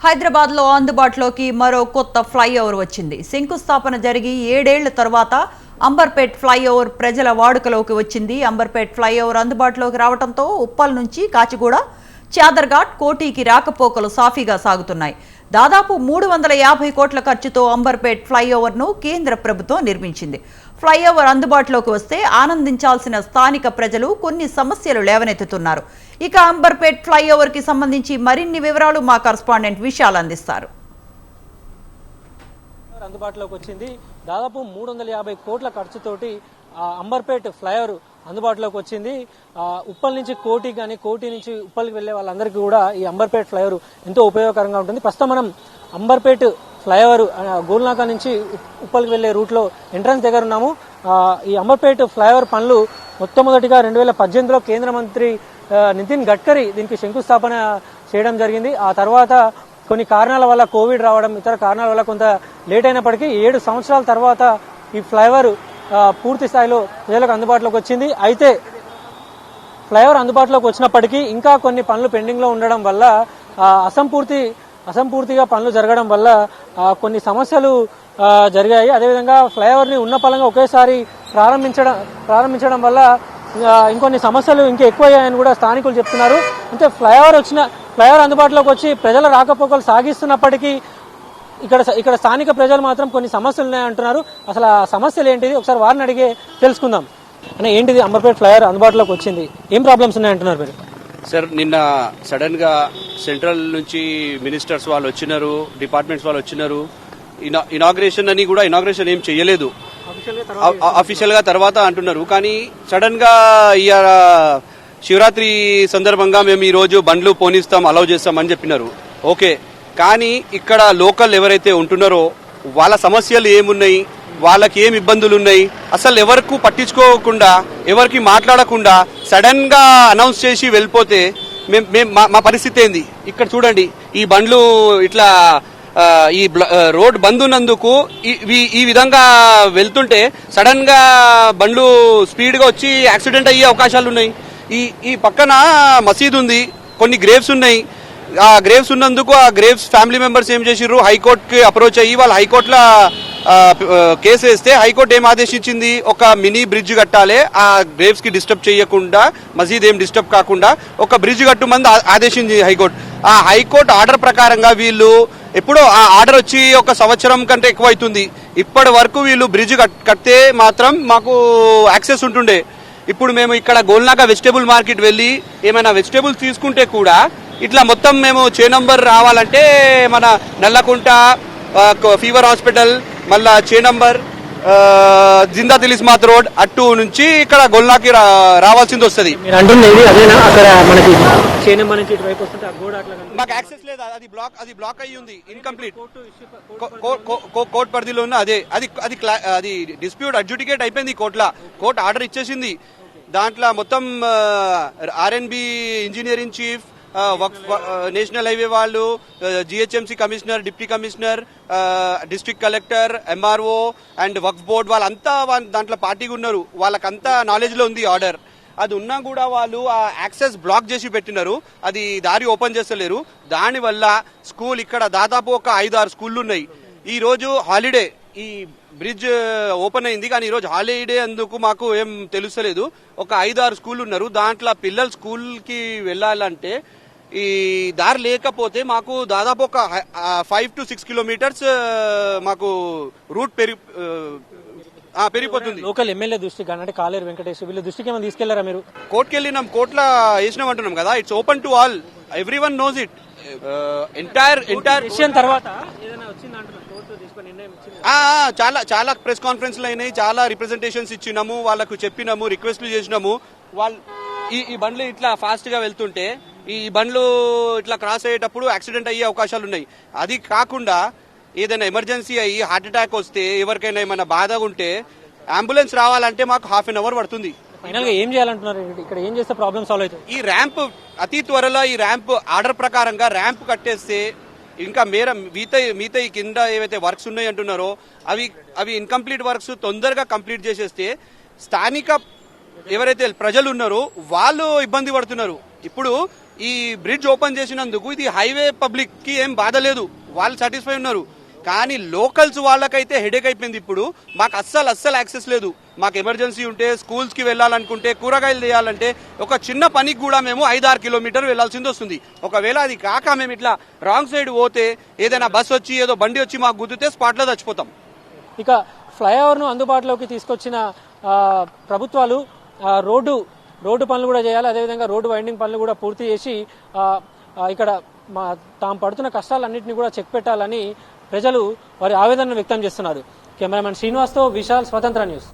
హైదరాబాద్ లో అందుబాటులోకి మరో కొత్త ఫ్లైఓవర్ వచ్చింది. శంకుస్థాపన జరిగి 7 ఏళ్ల తర్వాత అంబర్పేట్ ఫ్లైఓవర్ ప్రజల వాడుకలోకి వచ్చింది. అంబర్పేట్ ఫ్లైఓవర్ అందుబాటులోకి రావడంతో ఉప్పల్ నుంచి కాచిగూడ, చాదర్ఘాట్, కోటికి రాకపోకలు సాఫీగా సాగుతున్నాయి. దాదాపు 350 కోట్ల ఖర్చుతో అంబర్పేట్ ఫ్లైఓవర్ను కేంద్ర ప్రభుత్వం నిర్మించింది. ఫ్లైఓవర్ అందుబాటులోకి వస్తే ఆనందించాల్సిన స్థానిక ప్రజలు కొన్ని సమస్యలు లేవనెత్తుతున్నారు. ఇక అంబర్పేట్ ఫ్లైఓవర్ కి సంబంధించి మరిన్ని వివరాలు మా కరెస్పాండెంట్ విశాల్ అందిస్తారు. అందుబాటులోకి వచ్చింది. దాదాపు 350 కోట్ల ఖర్చుతోటి అంబర్పేట్ ఫ్లైఓవర్ అందుబాటులోకి వచ్చింది. ఉప్పల్ నుంచి కోటి కానీ కోటి నుంచి ఉప్పల్కి వెళ్లే వాళ్ళందరికీ కూడా ఈ అంబర్పేట్ ఫ్లైఓవర్ ఎంతో ఉపయోగకరంగా ఉంటుంది. ప్రస్తుతం మనం అంబర్పేట్ ఫ్లైఓవర్ గోల్నాకా నుంచి ఉప్పల్కి వెళ్లే రూట్ లో ఎంట్రన్స్ దగ్గర ఉన్నాము. ఈ అంబర్పేట్ ఫ్లైఓవర్ పనులు మొట్టమొదటిగా 2018లో కేంద్ర మంత్రి నితిన్ గడ్కరీ దీనికి శంకుస్థాపన చేయడం జరిగింది. ఆ తర్వాత కొన్ని కారణాల వల్ల కోవిడ్ రావడం, ఇతర కారణాల వల్ల కొంత లేట్ అయినప్పటికీ 7 సంవత్సరాల తర్వాత ఈ ఫ్లైఓవర్ పూర్తి స్థాయిలో ప్రజలకు అందుబాటులోకి వచ్చింది. అయితే ఫ్లైఓవర్ అందుబాటులోకి వచ్చినప్పటికీ ఇంకా కొన్ని పనులు పెండింగ్ లో ఉండడం వల్ల అసంపూర్తిగా పనులు జరగడం వల్ల కొన్ని సమస్యలు జరిగాయి. అదేవిధంగా ఫ్లైఓవర్ ని ఉన్న పలంగా ఒకేసారి ప్రారంభించడం వల్ల ఇంకొన్ని సమస్యలు ఇంకా ఎక్కువయ్యాయని కూడా స్థానికులు చెప్తున్నారు. అంటే ఫ్లైఓవర్ అందుబాటులోకి వచ్చి ప్రజల రాకపోకలు సాగిస్తున్నప్పటికీ ఇక్కడ స్థానిక ప్రజలు మాత్రం కొన్ని సమస్యలు ఉన్నాయంటున్నారు. అసలు ఆ సమస్యలు ఏంటిది ఒకసారి వారిని అడిగే తెలుసుకుందాం. అంటే ఏంటిది అంబర్పేట్ ఫ్లైఓవర్ అందుబాటులోకి వచ్చింది, ఏం ప్రాబ్లమ్స్ ఉన్నాయంటున్నారు మీరు? సార్, నిన్న సడన్ గా సెంట్రల్ నుంచి మినిస్టర్స్ వాళ్ళు వచ్చినారు, డిపార్ట్మెంట్స్ వాళ్ళు వచ్చినారు. ఇనాగ్రేషన్ అని కూడా ఇనాగ్రేషన్ ఏం చేయలేదు, అఫీషియల్ గా తర్వాత అంటున్నారు. కానీ సడన్ గా శివరాత్రి సందర్భంగా మేము ఈ రోజు బండ్లు పోనిస్తాం, అలౌ చేస్తాం అని చెప్పినారు. ఓకే, కానీ ఇక్కడ లోకల్ ఎవరైతే ఉంటున్నారో వాళ్ళ సమస్యలు ఏమున్నాయి, వాళ్ళకి ఏం ఇబ్బందులు ఉన్నాయి, అసలు ఎవరికి పట్టించుకోకుండా ఎవరికి మాట్లాడకుండా సడన్ గా అనౌన్స్ చేసి వెళ్ళిపోతే మా పరిస్థితి ఏంది? ఇక్కడ చూడండి, ఈ బండ్లు ఇట్లా ఈ రోడ్ బంద్ ఉన్నందుకు ఈ విధంగా వెళ్తుంటే సడన్ గా బండ్లు స్పీడ్ గా వచ్చి యాక్సిడెంట్ అయ్యే అవకాశాలు ఉన్నాయి. ఈ పక్కన మసీద్ ఉంది, కొన్ని గ్రేవ్స్ ఉన్నాయి. ఆ గ్రేవ్స్ ఉన్నందుకు ఆ గ్రేవ్స్ ఫ్యామిలీ మెంబర్స్ ఏం చేసిర్రు, హైకోర్టుకి అప్రోచ్ అయ్యి వాళ్ళు హైకోర్టులో కేసు వేస్తే హైకోర్టు ఏం ఆదేశించింది, ఒక మినీ బ్రిడ్జ్ కట్టాలి, ఆ గ్రేవ్స్ కి డిస్టర్బ్ చేయకుండా, మసీద్ ఏం డిస్టర్బ్ కాకుండా ఒక బ్రిడ్జ్ కట్టుమంది ఆదేశించింది హైకోర్టు. ఆ హైకోర్టు ఆర్డర్ ప్రకారంగా వీళ్ళు ఎప్పుడో ఆ ఆర్డర్ వచ్చి 1 సంవత్సరం కంటే ఎక్కువ అవుతుంది. ఇప్పటి వరకు వీళ్ళు బ్రిడ్జ్ కడితే మాత్రం మాకు యాక్సెస్ ఉంటుండే. ఇప్పుడు మేము ఇక్కడ గోల్నాకా వెజిటేబుల్ మార్కెట్ వెళ్ళి ఏమైనా వెజిటేబుల్స్ తీసుకుంటే కూడా ఇట్లా మొత్తం మేము చేనంబర్ రావాలంటే మన నల్లకుంట ఫీవర్ హాస్పిటల్, మళ్ళా చేనంబర్, జిందా తిలిస్మాత్ రోడ్ అటు నుంచి ఇక్కడ గోల్నాకి రావాల్సింది వస్తుంది. మాకు యాక్సెస్ లేదు, అది బ్లాక్ అయ్యి ఉంది, ఇన్కంప్లీట్. కోర్టు పరిధిలో ఉన్న అది డిస్ప్యూట్ అడ్జుడికేట్ అయిపోయింది కోర్టు ఆర్డర్ ఇచ్చేసింది. దాంట్లో మొత్తం R and B engineering chief, national highway వాళ్ళు, GHMC commissioner, deputy commissioner, district collector, MRO and Waqf board వాళ్ళంతా దాంట్లో పార్టీగా ఉన్నారు. వాళ్ళకంతా నాలెడ్జ్ లో ఉంది ఆర్డర్. అది ఉన్నా కూడా వాళ్ళు ఆ యాక్సెస్ బ్లాక్ చేసి పెట్టినారు, అది దారి ఓపెన్ చేస్తలేరు. దానివల్ల స్కూల్ ఇక్కడ దాదాపు ఒక 5-6 స్కూళ్ళు ఉన్నాయి. ఈ రోజు హాలిడే, ఈ బ్రిడ్జ్ ఓపెన్ అయింది కానీ ఈ రోజు హాలిడే అందుకు మాకు ఏం తెలుస్తలేదు. ఒక 5-6 స్కూళ్ళు ఉన్నారు, దాంట్లో పిల్లలు స్కూల్ కి వెళ్లాలంటే ఈ దారి లేకపోతే మాకు దాదాపు ఒక 5 to 6 కిలోమీటర్స్ మాకు రూట్ పెరిగిపోతుంది. లోకల్ ఎమ్మెల్యే దృష్టికి అంటే కాలేరు వెంకటేష్ వీళ్ళ దృష్టికి ఏమైనా తీసుకెళ్లారా మీరు? కోర్టుకి వెళ్ళినాం, కోర్టులో వేసినాం అంటున్నాం కదా. It's open to all, every one knows it. Entire తర్వాత చాలా ప్రెస్ కాన్ఫరెన్స్లు అయినాయి, చాలా రిప్రజెంటేషన్స్ ఇచ్చినాము, వాళ్ళకు చెప్పినాము, రిక్వెస్ట్లు చేసినాము. వాళ్ళు ఈ బండ్లు ఇట్లా ఫాస్ట్ గా వెళ్తుంటే ఈ బండ్లు ఇట్లా క్రాస్ అయ్యేటప్పుడు యాక్సిడెంట్ అయ్యే అవకాశాలు ఉన్నాయి. అది కాకుండా ఏదైనా ఎమర్జెన్సీ అయ్యి హార్ట్ అటాక్ వస్తే, ఎవరికైనా ఏమైనా బాధ ఉంటే అంబులెన్స్ రావాలంటే మాకు ½ అన్ అవర్ పడుతుంది. ఫైనల్ గా ఏం చేయాలంటున్నారు? ఇక్కడ ఏం చేస్తే ప్రాబ్లమ్ సాల్వ్ అవుతుంది? ఈ ర్యాంప్ అతి త్వరలో ఈ ర్యాంప్ ఆర్డర్ ప్రకారంగా ర్యాంప్ కట్టేస్తే ఇంకా మిగతా ఈ కింద ఏవైతే వర్క్స్ ఉన్నాయి అంటున్నారో అవి ఇన్కంప్లీట్ వర్క్స్ తొందరగా కంప్లీట్ చేసేస్తే స్థానిక ఎవరైతే ప్రజలు ఉన్నారో వాళ్ళు ఇబ్బంది పడుతున్నారు. ఇప్పుడు ఈ బ్రిడ్జ్ ఓపెన్ చేసినందుకు ఇది హైవే పబ్లిక్ కి ఏం బాధ లేదు, వాళ్ళు సాటిస్ఫై ఉన్నారు. కానీ లోకల్స్ వాళ్ళకైతే హెడేక్ అయిపోయింది. ఇప్పుడు మాకు అస్సలు యాక్సెస్ లేదు. మాకు ఎమర్జెన్సీ ఉంటే, స్కూల్స్ కి వెళ్ళాలనుకుంటే, కూరగాయలు చేయాలంటే ఒక చిన్న పనికి కూడా మేము 5-6 కిలోమీటర్లు వెళ్లాల్సింది వస్తుంది. ఒకవేళ అది కాక మేము ఇట్లా రాంగ్ సైడ్ పోతే ఏదైనా బస్ వచ్చి ఏదో బండి వచ్చి మాకు గుద్దితే స్పాట్ లో చచ్చిపోతాం. ఇక ఫ్లైఓవర్ ను అందుబాటులోకి తీసుకొచ్చిన ప్రభుత్వాలు రోడ్డు పనులు కూడా చేయాలి. అదేవిధంగా రోడ్డు వైండింగ్ పనులు కూడా పూర్తి చేసి ఇక్కడ తాము పడుతున్న కష్టాలన్నింటినీ కూడా చెక్ పెట్టాలని ప్రజలు వారి ఆవేదనను వ్యక్తం చేస్తున్నారు. కెమెరామెన్ శ్రీనివాస్తో విశాల్, స్వతంత్ర న్యూస్.